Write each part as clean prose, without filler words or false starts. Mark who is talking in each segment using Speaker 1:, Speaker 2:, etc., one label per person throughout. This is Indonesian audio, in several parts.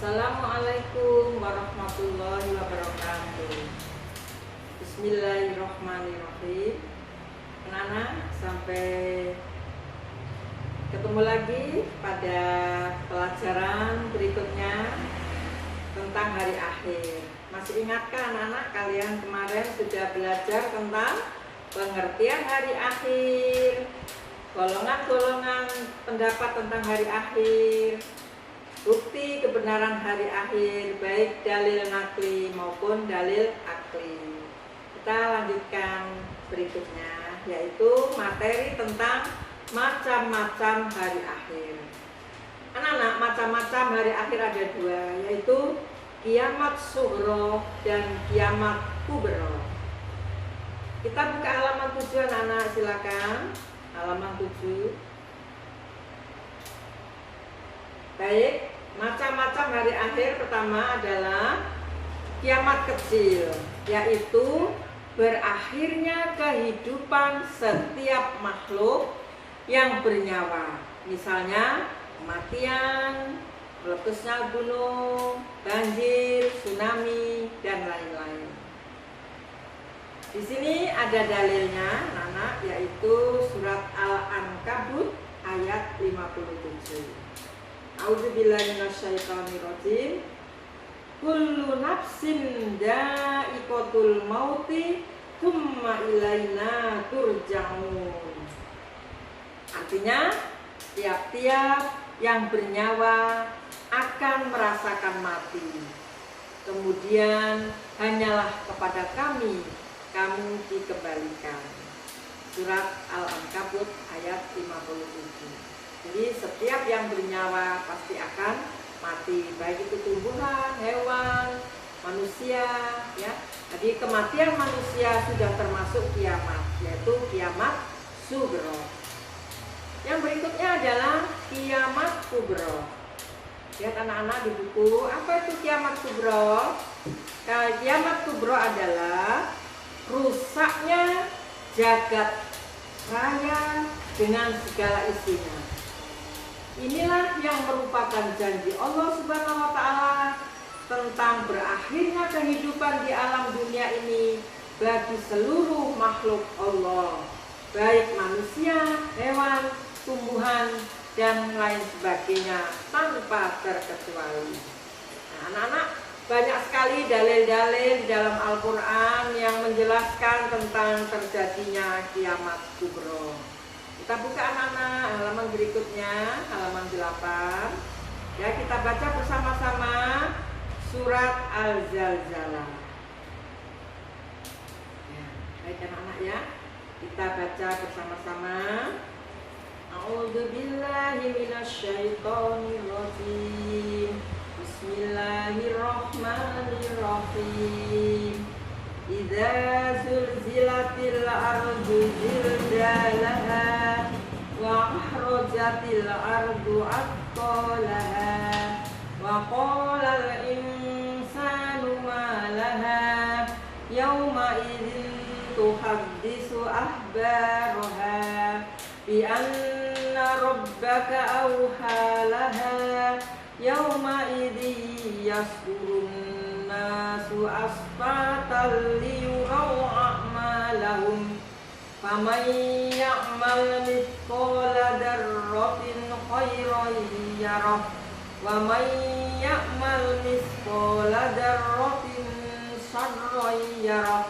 Speaker 1: Assalamualaikum warahmatullahi wabarakatuh. Bismillahirrahmanirrahim. Anak-anak, sampai ketemu lagi pada pelajaran berikutnya tentang hari akhir. Masih ingatkah anak-anak, kalian kemarin sudah belajar tentang pengertian hari akhir, golongan-golongan pendapat tentang hari akhir, bukti kebenaran hari akhir, baik dalil nakli maupun dalil akli. Kita lanjutkan berikutnya, yaitu materi tentang macam-macam hari akhir. Anak-anak, macam-macam hari akhir ada dua, yaitu kiamat sughra dan kiamat kubra. Kita buka halaman 7 anak-anak, silakan. Halaman 7. Baik, macam-macam hari akhir pertama adalah kiamat kecil, yaitu berakhirnya kehidupan setiap makhluk yang bernyawa. Misalnya kematian, meletusnya gunung, banjir, tsunami, dan lain-lain. Di sini ada dalilnya, anak-anak, yaitu surat Al-Ankabut ayat 57. A'udzubillahi minasyaitonirrajim. Kullu nafsin dha'iqatul mauti tsumma ilaina turja'un. Artinya, tiap-tiap yang bernyawa akan merasakan mati. Kemudian hanyalah kepada kami kamu dikembalikan. Surat Al-Ankabut ayat 57. Jadi setiap yang bernyawa pasti akan mati, baik itu tumbuhan, hewan, manusia, ya. Jadi kematian manusia sudah termasuk kiamat, yaitu kiamat sughra. Yang berikutnya adalah kiamat kubra. Lihat anak-anak di buku, apa itu kiamat kubra? Kiamat kubra adalah rusaknya jagat raya dengan segala isinya. Inilah yang merupakan janji Allah Subhanahu wa Ta'ala tentang berakhirnya kehidupan di alam dunia ini bagi seluruh makhluk Allah, baik manusia, hewan, tumbuhan, dan lain sebagainya tanpa terkecuali. Nah, anak-anak, banyak sekali dalil-dalil di dalam Al-Quran yang menjelaskan tentang terjadinya kiamat kubra. Kita buka anak-anak halaman berikutnya, halaman 8. Ya, kita baca bersama-sama surat Al-Zalzalah. Ya, baik anak-anak ya. Kita baca bersama-sama. A'udzubillahi minasyaitonirrajim. Bismillahirrahmanirrahim. Idza zulzilatil ardu zilzalaha wa akhrajatil ardu athqalaha wa qala al insanu ma laha yawma idzin tuhaddisu ahbaraha bi anna rabbaka awha laha yawma idzin yasdurun nasu asfatan liyuraw a'malahum faman ya'mal mithqala dzarratin khairan yarah wa man ya'mal mithqala dzarratin syarran yarah.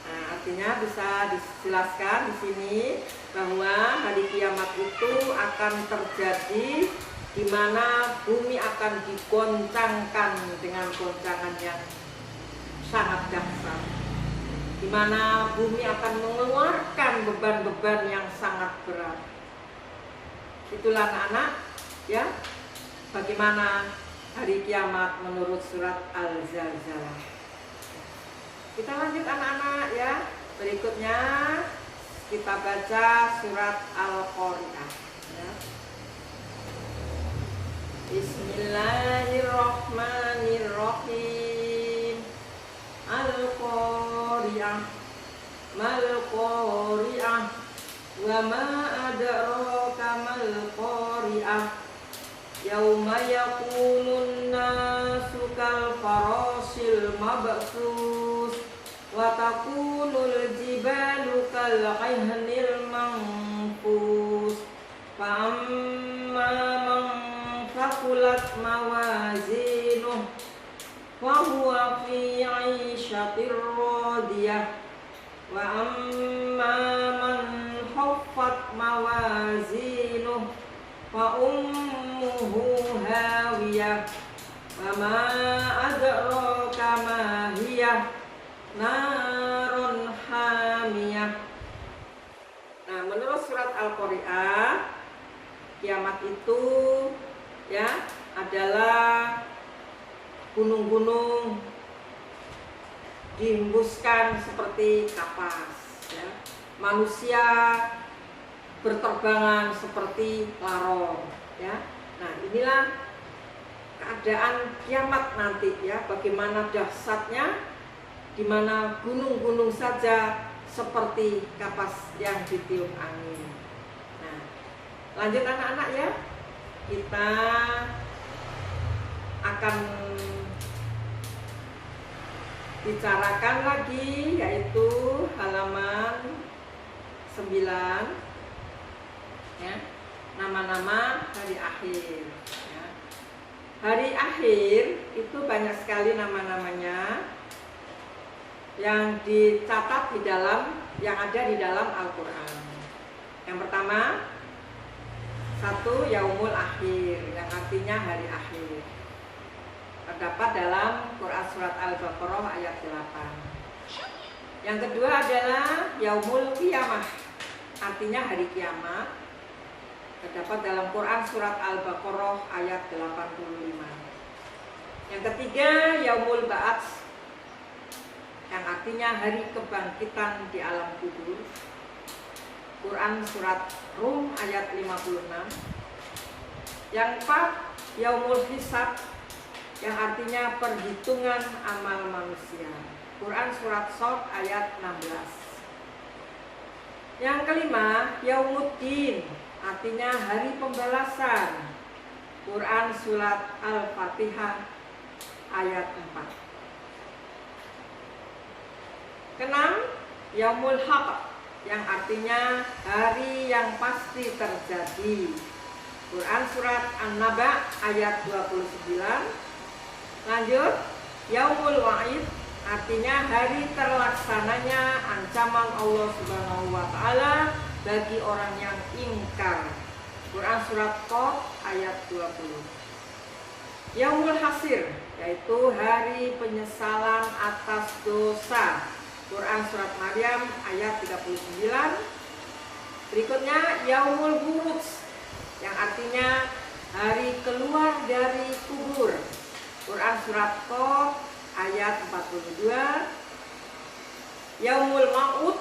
Speaker 1: Nah, artinya bisa dijelaskan di sini bahwa hari kiamat itu akan terjadi di mana bumi akan digoncangkan dengan goncangan yang sangat dahsyat, di mana bumi akan mengeluarkan beban-beban yang sangat berat. Itulah anak-anak ya, bagaimana hari kiamat menurut surat Al-Zalzalah. Kita lanjut anak-anak ya. Berikutnya kita baca surat Al-Qari'ah ya. Bismillahirrahmanirrahim. Al-Qari'ah. Mal-Qari'ah. Wa ma adraka mal-Qari'ah. yauma yakunun nasu kal farasil mabsus wa takunul jibalu kal ihnil manfus fa amma man faqulat mawazinuh wa huwa fi 'ishatir radiyah wa amma man khaffat mawazinuh fa ummuhu hawiyah wa ma adraka ma hiya narun hamiyah. Nah, menurut surat Al-Qari'ah, kiamat itu ya adalah gunung-gunung dihembuskan seperti kapas, ya. Manusia berterbangan seperti larong, ya. Nah, inilah keadaan kiamat nanti, ya. Bagaimana dahsyatnya, di mana gunung-gunung saja seperti kapas yang ditiup angin. Nah, lanjut anak-anak ya, kita akan bicarakan lagi yaitu halaman 9 ya, nama-nama hari akhir ya. Hari akhir itu banyak sekali nama-namanya yang dicatat di dalam, yang ada di dalam Al-Quran. Yang pertama, 1 Yaumul Akhir, yang artinya hari akhir. Terdapat dalam Quran surat Al-Baqarah ayat 8. Yang kedua adalah Yaumul Qiyamah, artinya hari kiamat. Terdapat dalam Quran surat Al-Baqarah ayat 85. Yang ketiga Yaumul Ba'ats, yang artinya hari kebangkitan di alam kubur. Quran surat Rum ayat 56. Yang keempat Yaumul Hisab, yang artinya perhitungan amal manusia. Quran surat Shad ayat 16. Yang kelima Yaumuddin, artinya hari pembalasan. Quran surat Al-Fatihah ayat 4. Keenam, Yaumul Haq, yang artinya hari yang pasti terjadi. Quran surat An-Naba ayat 29. Lanjut, Yaumul Wa'id, artinya hari terlaksananya ancaman Allah Subhanahu wa taala bagi orang yang ingkar. Quran surat Qaf ayat 20. Yaumul Hasir, yaitu hari penyesalan atas dosa. Quran surat Maryam ayat 39. Berikutnya Yaumul Buruj, yang artinya hari keluar dari kubur. Quran surat Qaf ayat 42. Yaumul Ma'ud,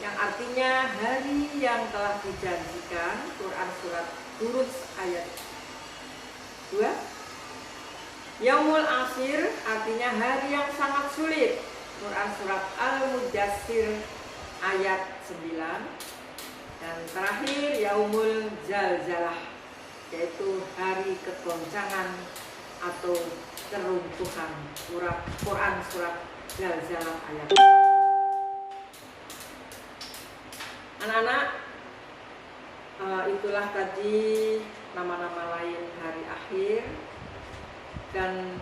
Speaker 1: yang artinya hari yang telah dijanjikan. Quran surat Buruj ayat 2. Yaumul Asir, artinya hari yang sangat sulit. Quran surat Al-Mudassir ayat 9. Dan terakhir Yaumul Zalzalah, yaitu hari kegoncangan atau keruntuhan. Quran surat Zalzalah ayat 4. Anak-anak, itulah tadi nama-nama lain hari akhir. Dan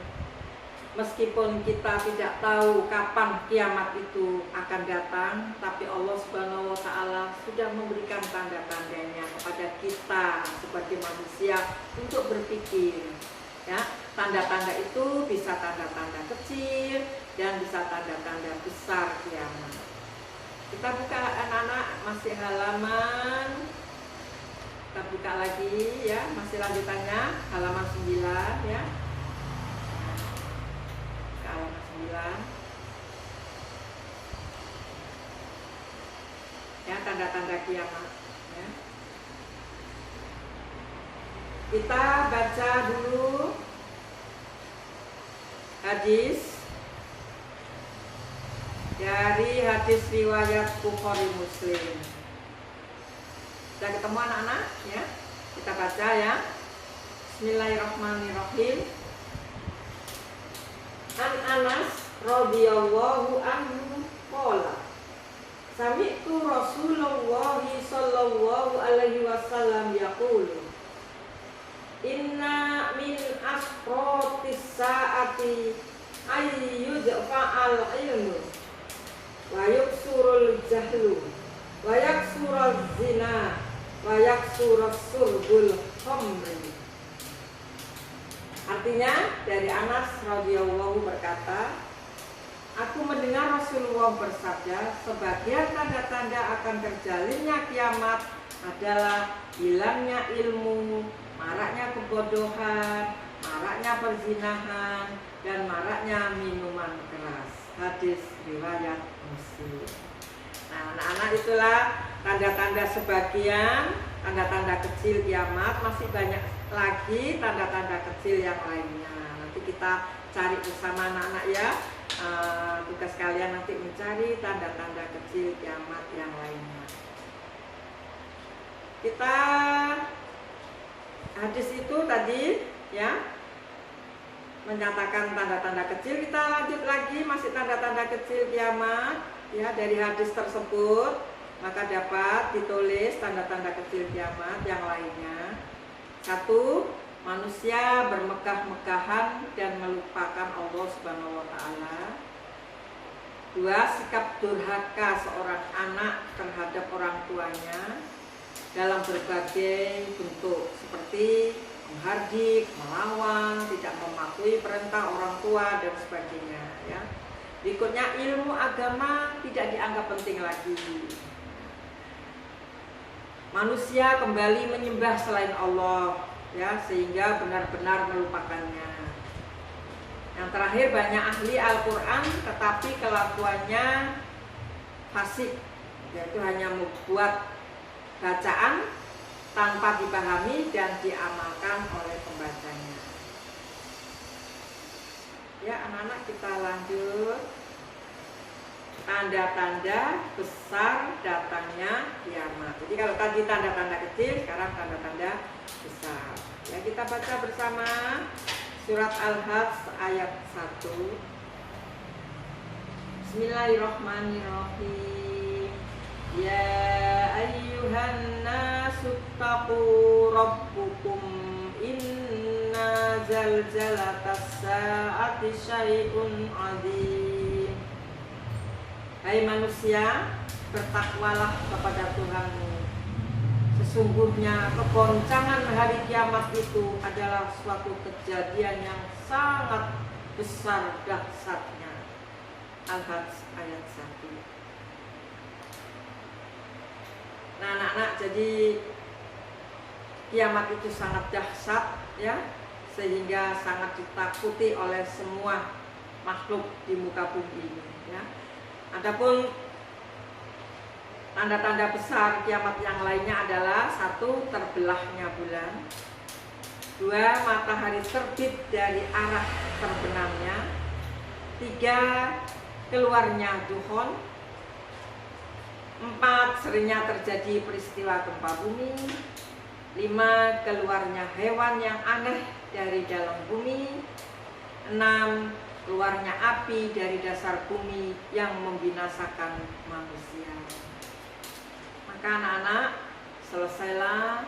Speaker 1: meskipun kita tidak tahu kapan kiamat itu akan datang, tapi Allah Subhanahu wa taala sudah memberikan tanda-tandanya kepada kita sebagai manusia untuk berpikir. Ya, tanda-tanda itu bisa tanda-tanda kecil dan bisa tanda-tanda besar kiamat. Kita buka anak-anak, masih halaman. Kita buka lagi ya, masih lanjutannya halaman 9 ya. Halaman 9. Ya, tanda-tanda kiamat ya. Kita baca dulu hadis dari hadis riwayat Bukhari Muslim. Sudah ketemu anak-anak ya? Kita baca ya. Bismillahirrahmanirrahim. An Anas radhiyallahu anhu qala sami'tu Rasulullah sallallahu alaihi wasallam yaqulu inna min asrotis saati ayyudfa'al ilmu wa yuksurul jahlu wa yaksurul zina wa yaksurul surbul khamri. Artinya dari Anas radhiyallahu berkata, aku mendengar Rasulullah bersabda, sebagian tanda-tanda akan terjalinnya kiamat adalah hilangnya ilmu, maraknya kebodohan, maraknya perzinahan, dan maraknya minuman keras. Hadis riwayat Muslim. Nah, anak-anak, itulah tanda-tanda sebagian, tanda-tanda kecil kiamat. Masih banyak lagi tanda-tanda kecil yang lainnya. Nanti kita cari bersama anak-anak ya. Tugas kalian nanti mencari tanda-tanda kecil kiamat yang lainnya. Kita hadis itu tadi ya menyatakan tanda-tanda kecil. Kita lanjut lagi, masih tanda-tanda kecil kiamat ya. Dari hadis tersebut maka dapat ditulis tanda-tanda kecil kiamat yang lainnya. 1. Manusia bermegah-megahan dan melupakan Allah Subhanahu wa taala. 2. Sikap durhaka seorang anak terhadap orang tuanya dalam berbagai bentuk, seperti menghardik, melawan, tidak mematuhi perintah orang tua dan sebagainya ya. Berikutnya, ilmu agama tidak dianggap penting lagi. Manusia kembali menyembah selain Allah ya, sehingga benar-benar melupakannya. Yang terakhir, banyak ahli Al-Quran tetapi kelakuannya fasik, yaitu hanya membuat bacaan tanpa dipahami dan diamalkan oleh pembacanya. Ya anak-anak, kita lanjut. Tanda-tanda besar datangnya kiamat. Jadi kalau tadi tanda-tanda kecil, sekarang tanda-tanda besar. Ya, kita baca bersama surat Al-Hajj ayat 1. Bismillahirrahmanirrahim. Ya ayyuhan nasu taqu rabbukum inna zalzalatas saati syai'un 'adzim. Hai manusia, bertakwalah kepada Tuhanmu. Sesungguhnya kegoncangan hari kiamat itu adalah suatu kejadian yang sangat besar dahsyatnya. Al-Hajj ayat 1. Nah anak-anak, jadi kiamat itu sangat dahsyat ya, sehingga sangat ditakuti oleh semua makhluk di muka bumi ini ya. Adapun tanda-tanda besar kiamat yang lainnya adalah 1. Terbelahnya bulan. 2. Matahari terbit dari arah terbenamnya. 3. Keluarnya duhon. 4. Seringnya terjadi peristiwa gempa bumi. 5. Keluarnya hewan yang aneh dari dalam bumi. 6. Keluarnya api dari dasar bumi yang membinasakan manusia. Maka anak-anak, selesailah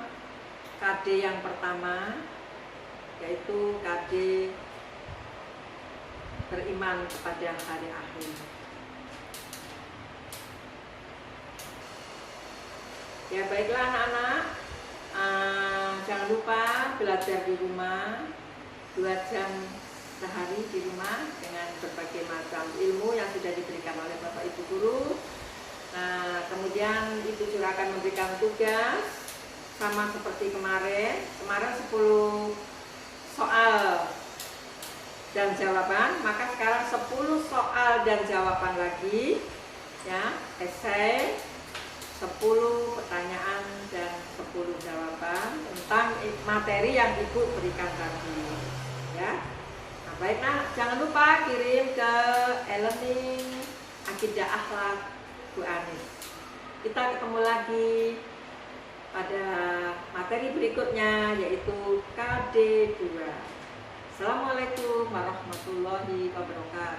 Speaker 1: KD yang pertama, yaitu KD beriman kepada hari akhir. Ya baiklah anak-anak, jangan lupa belajar di rumah 2 jam sehari di rumah dengan berbagai macam ilmu yang sudah diberikan oleh Bapak Ibu Guru. Nah, kemudian Ibu juga akan memberikan tugas sama seperti kemarin. Kemarin 10 soal dan jawaban, maka sekarang 10 soal dan jawaban lagi ya, esai 10 pertanyaan dan 10 jawaban tentang materi yang Ibu berikan tadi ya. Baik, nah jangan lupa kirim ke e-learning Akidah Akhlak Bu Anis. Kita ketemu lagi pada materi berikutnya, yaitu KD2. Assalamualaikum warahmatullahi wabarakatuh.